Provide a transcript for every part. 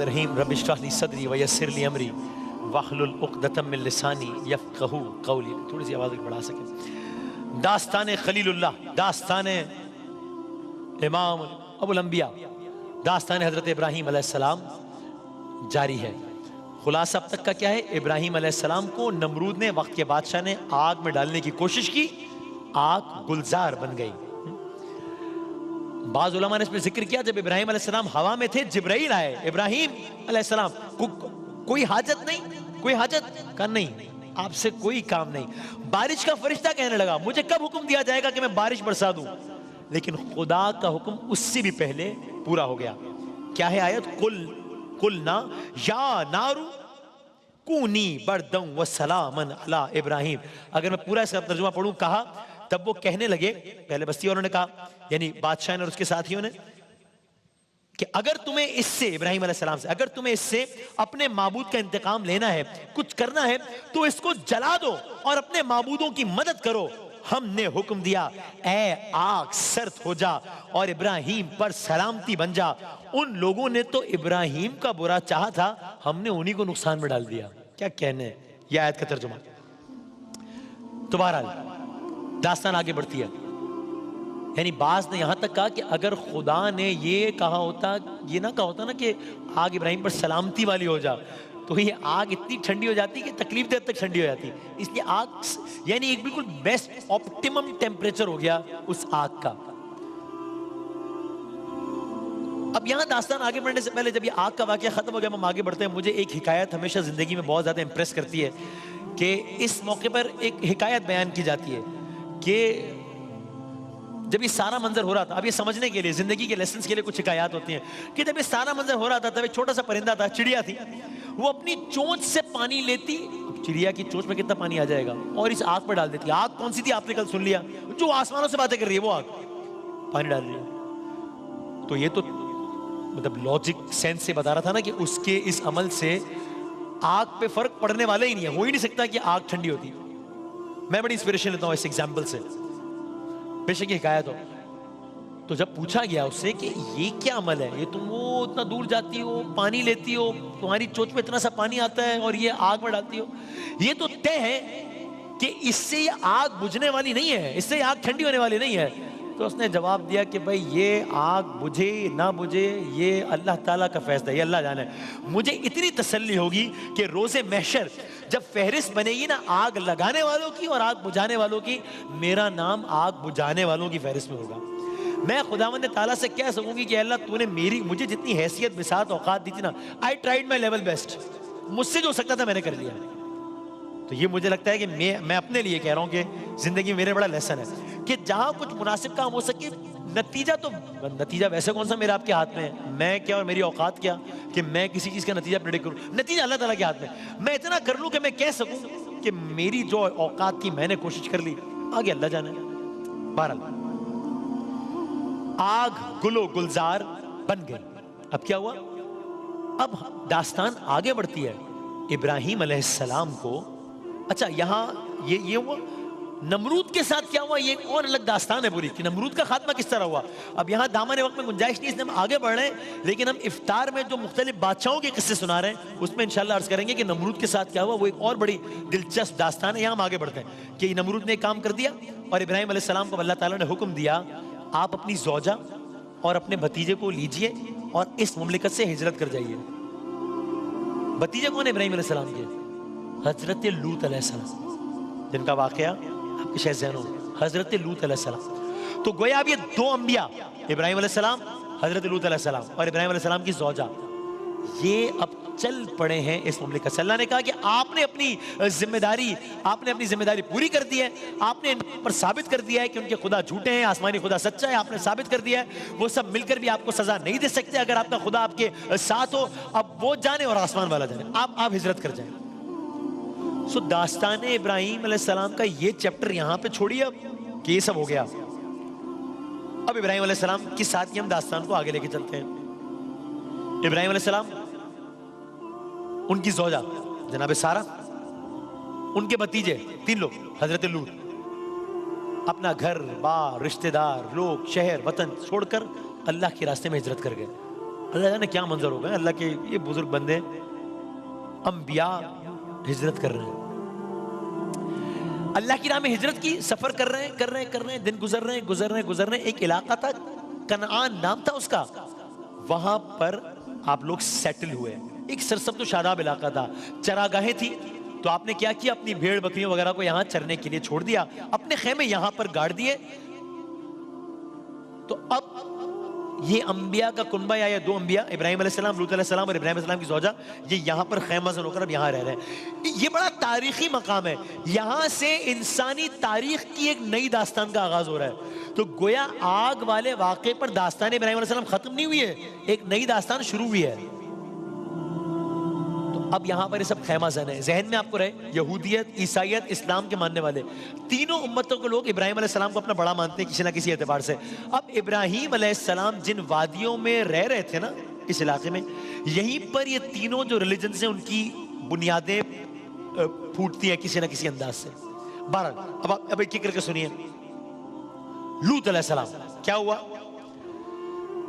الرحیم رب اشرح لی صدری ویسر لی امری واحلل عقدۃ من لسانی یفقہوا قولی. تھوڑی سی آواز بڑھا سکیں. داستان خلیل اللہ، داستان امام ابو الانبیاء، داستان حضرت ابراہیم علیہ السلام جاری ہے. خلاصہ اب تک کا کیا ہے؟ ابراہیم علیہ السلام کو نمرود نے، وقت کے بادشاہ نے، آگ میں ڈالنے کی کوشش کی، آگ گلزار بن گئی. بعض علماء نے اس میں ذکر کیا جب ابراہیم علیہ السلام ہوا میں تھے جبرائیل آئے. ابراہیم علیہ السلام کوئی حاجت نہیں، کوئی حاجت کا نہیں، آپ سے کوئی کام نہیں. بارش کا فرشتہ کہنے لگا مجھے کب حکم دیا جائے گا کہ میں بارش برسا دوں؟ لیکن خدا کا حکم اس سے بھی پہلے پورا ہو گیا. کیا ہے آیت؟ قلنا یا نارو کونی بردم وسلاما علی ابراہیم. اگر میں پورا اس کا ترجمہ پڑھوں، کہا تب وہ کہنے لگے، پہلے بستی والوں نے کہا، یعنی بادشاہ نے اور اس کے ساتھیوں نے، کہ اگر تمہیں اس سے، ابراہیم علیہ السلام سے، اگر تمہیں اس سے اپنے معبود کا انتقام لینا ہے، کچھ کرنا ہے، تو اس کو جلا دو اور اپنے معبودوں کی مدد کرو. ہم نے حکم دیا اے آگ سرد ہو جا اور ابراہیم پر سلامتی بن جا. ان لوگوں نے تو ابراہیم کا برا چاہا تھا، ہم نے انہی کو نقصان میں ڈال دیا. کیا کہنے؟ یہ آیت کا ترجمہ. تو بہرحال داستان آگے بڑھتی ہے. یعنی بعض نے یہاں تک کہا کہ اگر خدا نے یہ کہا ہوتا، یہ نہ کہا ہوتا نا کہ آگ ابراہیم پر سلامتی والی ہو جا، تو یہ آگ اتنی ٹھنڈی ہو جاتی کہ تکلیف دیر تک ٹھنڈی ہو جاتی. اس لیے آگ یعنی ایک بالکل بیسٹ آپٹیمم ٹیمپریچر ہو گیا اس آگ کا. اب یہاں داستان آگے بڑھنے سے پہلے جب یہ آگ کا واقعہ ختم ہو گیا، ہم آگے بڑھتے ہیں. مجھے ایک حکایت ہمیشہ زندگی میں بہت زیادہ امپریس کرتی ہے کہ اس موقع پر ایک حکایت بیان کی جاتی ہے کہ جب یہ سارا منظر ہو رہا تھا، اب یہ سمجھنے کے لیے، زندگی کے لیسنز کے لیے کچھ حکایات ہوتی ہیں کہ جب یہ سارا منظر ہو رہا تھا تب ایک چھوٹا سا پرندہ تھا، چڑیا تھی، وہ اپنی چونچ سے پانی لیتی. چڑیا کی چونچ میں کتنا پانی آ جائے گا، اور اس آگ پر ڈال دیتی. آگ کون سی تھی آپ نے کل سن لیا، جو آسمانوں سے باتیں کر رہی ہے، وہ آگ پانی ڈال رہی ہے. تو یہ تو مطلب لاجک سینس سے بتا رہا تھا نا کہ اس کے اس عمل سے آگ پہ فرق پڑنے والا ہی نہیں ہے. ہو ہی نہیں سکتا کہ آگ ٹھنڈی ہوتی. میں بڑی انسپریشن لیتا ہوں اس ایگزامپل سے، بے شک یہ حکایت ہو. تو جب پوچھا گیا اس سے کہ یہ کیا عمل ہے، یہ تم وہ اتنا دور جاتی ہو، پانی لیتی ہو، تمہاری چونچ میں اتنا سا پانی آتا ہے اور یہ آگ میں ڈالتی ہو، یہ تو طے ہے کہ اس سے یہ آگ بجھنے والی نہیں ہے، اس سے یہ آگ ٹھنڈی ہونے والی نہیں ہے. تو اس نے جواب دیا کہ بھائی یہ آگ بجھے نہ بجھے یہ اللہ تعالیٰ کا فیصلہ ہے، یہ اللہ جانے. مجھے اتنی تسلی ہوگی کہ روز محشر جب فہرست بنے گی نا آگ لگانے والوں کی اور آگ بجھانے والوں کی، میرا نام آگ بجھانے والوں کی فہرست میں ہوگا. میں خداوند تعالیٰ سے کہہ سکوں گی کہ اللہ تو نے مجھے جتنی حیثیت بساط اوقات دی تھی نا، I tried my level best، مجھ سے جو سکتا تھا میں نے کر لیا. تو یہ مجھے لگتا ہے کہ میں اپنے لیے کہہ رہا ہوں کہ زندگی میں میرے بڑا لیسن ہے کہ جہاں کچھ مناسب کام ہو سکے، نتیجہ ویسے کون سا میرے آپ کے ہاتھ میں ہے، میں کیا اور میری اوقات کیا کہ میں کسی چیز کا نتیجہ پریڈکٹ کروں. نتیجہ اللہ تعالیٰ کے ہاتھ میں. میں اتنا کر لوں کہ میں کہہ سکوں کہ میری جو اوقات کی میں نے کوشش کر لی، آگے اللہ جانے. بہرحال آگ گلو گلزار بن گئی. اب کیا ہوا؟ اب داستان آگے بڑھتی ہے. ابراہیم علیہ السلام کو، اچھا یہاں یہ ہوا. نمرود کے ساتھ کیا ہوا، یہ ایک اور الگ داستان ہے پوری کہ نمرود کا خاتمہ کس طرح ہوا. اب یہاں دامن وقت میں گنجائش نہیں، اس لیے ہم آگے بڑھ رہے ہیں، لیکن ہم افطار میں جو مختلف بادشاہوں کے قصے سنا رہے ہیں اس میں انشاءاللہ عرض کریں گے کہ نمرود کے ساتھ کیا ہوا. وہ ایک اور بڑی دلچسپ داستان ہے. یہاں ہم آگے بڑھتے ہیں کہ نمرود نے کام کر دیا اور ابراہیم علیہ السلام کو اللہ تعالیٰ نے حکم دیا آپ اپنی زوجہ اور اپنے بھتیجے کو لیجئے اور اس مملکت سے ہجرت کر جائیے. بھتیجے کون ہے ابراہیم علیہ السلام کے؟ حضرت لوط علیہ السلام، جن کا واقعہ آپ کے شاید ذہنوں میں، حضرت لوط علیہ السلام. تو گویا اب یہ دو انبیاء، ابراہیم علیہ السلام، حضرت لوط علیہ السلام اور ابراہیم علیہ السلام کی زوجہ، یہ اب چل پڑے ہیں اس مملکت سے. اللہ نے کہا کہ آپ نے اپنی ذمہ داری پوری کر دی ہے، آپ نے ان پر ثابت کر دیا ہے کہ ان کے خدا جھوٹے ہیں، آسمانی خدا سچا ہے، آپ نے ثابت کر دیا ہے. وہ سب مل کر بھی آپ کو سزا نہیں دے سکتے اگر آپ کا خدا آپ کے ساتھ ہو. اب وہ جانے اور آسمان والا جانے، آپ ہجرت کر جائیں. سو داستان ابراہیم علیہ السلام کا یہ چیپٹر یہاں پہ چھوڑیے اب کہ یہ سب ہو گیا. اب ابراہیم علیہ السلام کے ساتھ ہم داستان کو آگے لے کے چلتے ہیں. ابراہیم علیہ السلام، ان کی زوجہ جناب سارہ، ان کے بھتیجے 3 لوگ، حضرت لوط، اپنا گھر بار، رشتہ دار، لوگ، شہر، وطن چھوڑ کر اللہ کے راستے میں ہجرت کر گئے. اللہ جانے کیا منظر ہو گئے. اللہ کے یہ بزرگ بندے انبیاء ہجرت کر رہے ہیں, اللہ کی راہ میں ہجرت کی, سفر کر رہے ہیں, دن گزر رہے ہیں. ایک علاقہ تھا کنعان نام تھا اس کا, وہاں پر آپ لوگ سیٹل ہوئے. ایک سرسبز و شاداب علاقہ تھا, چراگاہیں تھی. تو آپ نے کیا کیا, اپنی بھیڑ بکریوں وغیرہ کو یہاں چرنے کے لیے چھوڑ دیا, اپنے خیمے یہاں پر گاڑ دیے. تو اب یہ انبیاء کا کنبہ یا دو انبیاء, ابراہیم علیہ السلام, لوط علیہ السلام اور ابراہیم علیہ السلام کی زوجہ, یہ یہاں پر خیمہ زن ہو کر اب یہاں رہ رہے ہیں. یہ بڑا تاریخی مقام ہے. یہاں سے انسانی تاریخ کی ایک نئی داستان کا آغاز ہو رہا ہے. تو گویا آگ والے واقعے پر داستان ابراہیم علیہ السلام ختم نہیں ہوئی ہے, ایک نئی داستان شروع ہوئی ہے. تو اب یہاں پر یہ سب خیمہ زن ہے. ذہن میں آپ کو رہے, یہودیت, عیسائیت, اسلام کے ماننے والے تینوں امتوں کے لوگ ابراہیم علیہ السلام کو اپنا بڑا مانتے ہیں کسی نہ کسی اعتبار سے. اب ابراہیم علیہ السلام جن وادیوں میں رہ رہے تھے نا اس علاقے میں, یہیں پر یہ تینوں جو ریلیجنز ہیں ان کی بنیادیں پھوٹتی ہیں کسی نہ کسی انداز سے. بہرحال اب ایک ایک کر کے سنیے. لوط علیہ السلام کیا ہوا,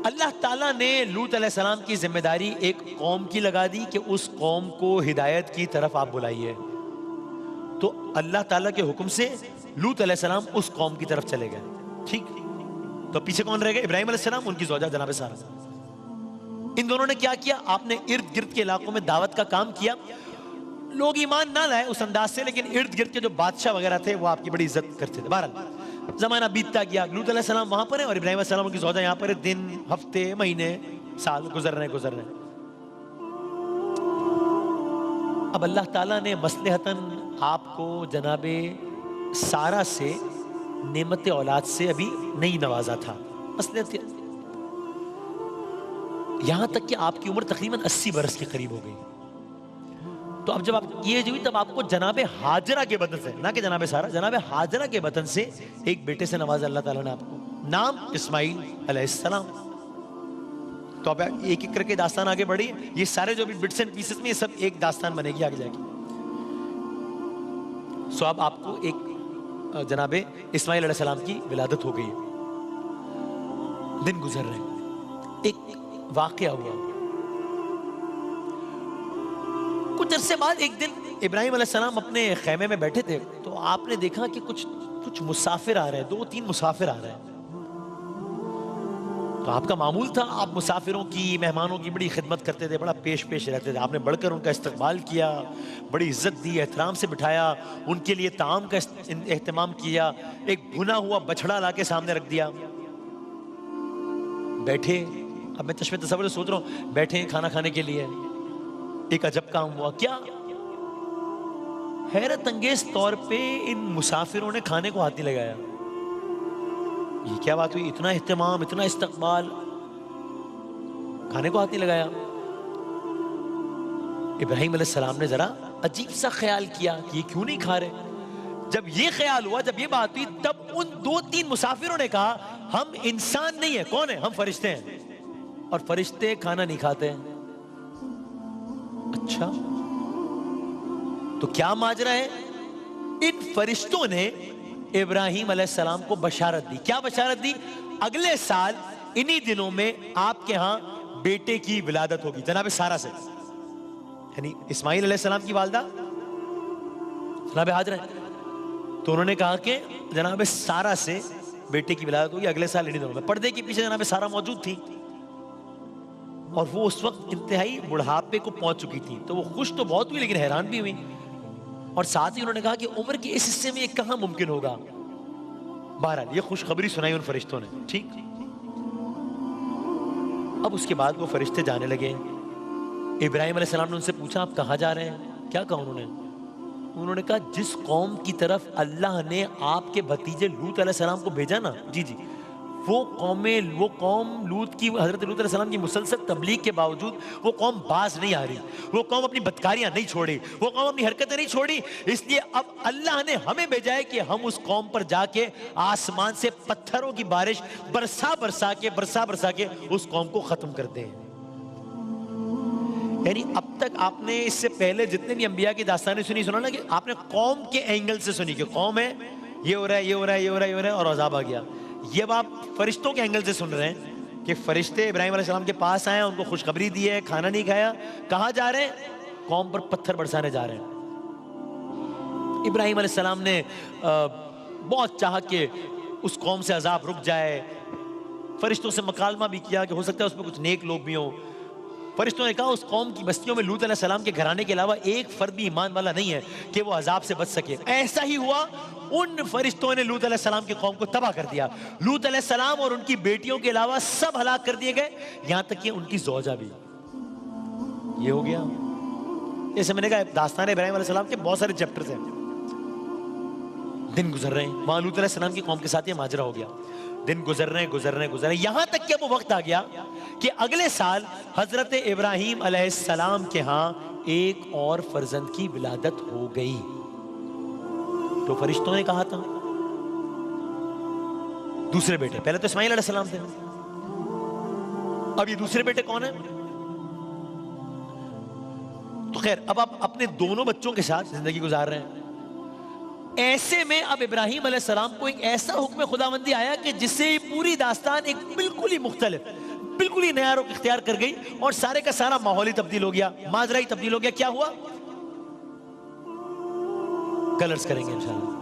اللہ تعالیٰ نے لوط علیہ السلام کی ذمہ داری ایک قوم کی لگا دی کہ اس قوم کو ہدایت کی طرف آپ بلائیے. تو اللہ تعالیٰ کے حکم سے لوط علیہ السلام اس قوم کی طرف چلے گئے. ٹھیک, تو پیچھے کون رہ گئے, ابراہیم علیہ السلام, ان کی زوجہ جناب سارہ. ان دونوں نے کیا کیا, آپ نے ارد گرد کے علاقوں میں دعوت کا کام کیا. لوگ ایمان نہ لائے اس انداز سے, لیکن ارد گرد کے جو بادشاہ وغیرہ تھے وہ آپ کی بڑی عزت کرتے تھے. بہرحال زمانہ بیتتا گیا, لوط علیہ السلام وہاں پر ہیں اور ابراہیم علیہ السلام کی زوجہ یہاں پر ہے. دن, ہفتے, مہینے, سال گزر رہے ہیں. اب اللہ تعالیٰ نے مصلحتاً آپ کو جناب سارہ سے نعمت اولاد سے ابھی نہیں نوازا تھا. مصلحت یہاں تک کہ آپ کی عمر تقریباً 80 برس کے قریب ہو گئی. تو اب جب آپ یہ جو تب آپ کو جناب ہاجرہ کے بطن سے, نہ کہ جناب سارہ, جناب ہاجرہ کے بطن سے ایک بیٹے سے نوازا اللہ تعالیٰ نے آپ کو, نام اسماعیل علیہ السلام. تو اب ایک ایک کر کے داستان آگے بڑھی. یہ سارے جو بھی بٹس اینڈ پیسز میں یہ سب ایک داستان بنے گی آگے جا کے. سو اب آپ کو ایک جناب اسماعیل علیہ السلام کی ولادت ہو گئی. دن گزر رہے ہیں, ایک واقعہ ہوا. کچھ عرصے بعد ایک دن ابراہیم علیہ السلام اپنے خیمے میں بیٹھے تھے, تو آپ نے دیکھا کہ کچھ مسافر آ رہے ہیں, 2-3 مسافر آ رہے ہیں. تو آپ کا معمول تھا, آپ مسافروں کی, مہمانوں کی بڑی خدمت کرتے تھے, بڑا پیش رہتے تھے. آپ نے بڑھ کر ان کا استقبال کیا, بڑی عزت دی, احترام سے بٹھایا, ان کے لیے طعام کا اہتمام کیا, ایک بھنا ہوا بچھڑا لا کے سامنے رکھ دیا. بیٹھے, اب میں چشمِ تصور سے سوچ رہا ہوں, بیٹھے کھانا کھانے کے لیے. ایک عجب کام ہوا. کیا حیرت انگیز طور پہ ان مسافروں نے کھانے کو ہاتھ نہیں لگایا. یہ کیا بات ہوئی, اتنا اہتمام, اتنا استقبال, کھانے کو ہاتھ نہیں لگایا. ابراہیم علیہ السلام نے ذرا عجیب سا خیال کیا کہ یہ کیوں نہیں کھا رہے. جب یہ خیال ہوا, جب یہ بات ہوئی, تب ان 2-3 مسافروں نے کہا ہم انسان نہیں ہیں. کون ہیں, ہم فرشتے ہیں, اور فرشتے کھانا نہیں کھاتے ہیں. اچھا, تو کیا ماجرا ہے؟ ان فرشتوں نے ابراہیم علیہ السلام کو بشارت دی. کیا بشارت دی؟ اگلے سال انہی دنوں میں آپ کے ہاں بیٹے کی ولادت ہوگی جناب سارہ سے, یعنی اسماعیل علیہ السلام کی والدہ جناب ہاجرہ. تو انہوں نے کہا کہ جناب سارہ سے بیٹے کی ولادت ہوگی اگلے سال انہی دنوں میں. پردے کے پیچھے جناب سارہ موجود تھی, اور وہ اس وقت انتہائی بڑھاپے کو پہنچ چکی تھی. تو وہ خوش تو بہت ہوئی لیکن حیران بھی ہوئی, اور ساتھ ہی انہوں نے کہا کہ عمر کے اس حصے میں یہ کہاں ممکن ہوگا. بہرحال یہ خوشخبری سنائی ان فرشتوں نے. ٹھیک, اب اس کے بعد وہ فرشتے جانے لگے. ابراہیم علیہ السلام نے ان سے پوچھا آپ کہاں جا رہے ہیں؟ کیا کہا انہوں نے کہا جس قوم کی طرف اللہ نے آپ کے بھتیجے لوط علیہ السلام کو بھیجا نا, جی وہ قوم لوط کی, حضرت لوط علیہ السلام کی مسلسل تبلیغ کے باوجود وہ قوم باز نہیں آ رہی, وہ قوم اپنی بدکاریاں نہیں چھوڑی, وہ قوم اپنی حرکتیں نہیں چھوڑی. اس لیے اب اللہ نے ہمیں بھیجا ہے کہ ہم اس قوم پر جا کے آسمان سے پتھروں کی بارش برسا کے اس قوم کو ختم کر دیں. یعنی اب تک آپ نے اس سے پہلے جتنے بھی انبیاء کی داستانیں سنا نا, کہ آپ نے قوم کے اینگل سے سنی کہ قوم ہے, یہ ہو رہا ہے اور عذاب آ گیا. یہ اب آپ فرشتوں کے اینگل سے سن رہے ہیں کہ فرشتے ابراہیم علیہ السلام کے پاس آئے, ان کو خوشخبری دی ہے, کھانا نہیں کھایا, کہاں جا رہے ہیں؟ قوم پر پتھر برسانے جا رہے ہیں. ابراہیم علیہ السلام نے بہت چاہا کہ اس قوم سے عذاب رک جائے. فرشتوں سے مکالمہ بھی کیا کہ ہو سکتا ہے اس میں کچھ نیک لوگ بھی ہوں. فرشتوں نے کہا اس قوم کی بستیوں میں لوط علیہ السلام کے گھرانے کے علاوہ ایک فرد بھی ایمان والا نہیں ہے کہ وہ عذاب سے بچ سکے. ایسا ہی ہوا, ان فرشتوں نے لوط علیہ السلام کی قوم کو تباہ کر دیا. لوط علیہ السلام اور ان کی بیٹیوں کے علاوہ سب ہلاک کر دیے گئے, یہاں تک کہ ان کی زوجہ بھی. یہ ہو گیا. جیسے میں نے کہا داستان ابراہیم علیہ السلام کے بہت سارے چیپٹرز ہیں. دن گزر رہے ہیں, وہاں لوط علیہ السلام کی قوم کے ساتھ یہ ماجرا ہو گیا. دن گزر رہے ہیں یہاں تک کہ وہ وقت آ گیا کہ اگلے سال حضرت ابراہیم علیہ السلام کے ہاں ایک اور فرزند کی ولادت ہو گئی. تو فرشتوں نے کہا تھا دوسرے بیٹے, پہلے تو اسماعیل علیہ السلام تھے, اب یہ دوسرے بیٹے کون ہیں؟ تو خیر اب آپ اپنے دونوں بچوں کے ساتھ زندگی گزار رہے ہیں. ایسے میں اب ابراہیم علیہ السلام کو ایک ایسا حکم خداوندی آیا کہ جس سے پوری داستان ایک بالکل ہی مختلف, بالکل ہی نیا رخ اختیار کر گئی, اور سارے کا سارا ماحول ہی تبدیل ہو گیا, ماجرا ہی تبدیل ہو گیا. کیا ہوا؟ کلرز کریں گے انشاءاللہ.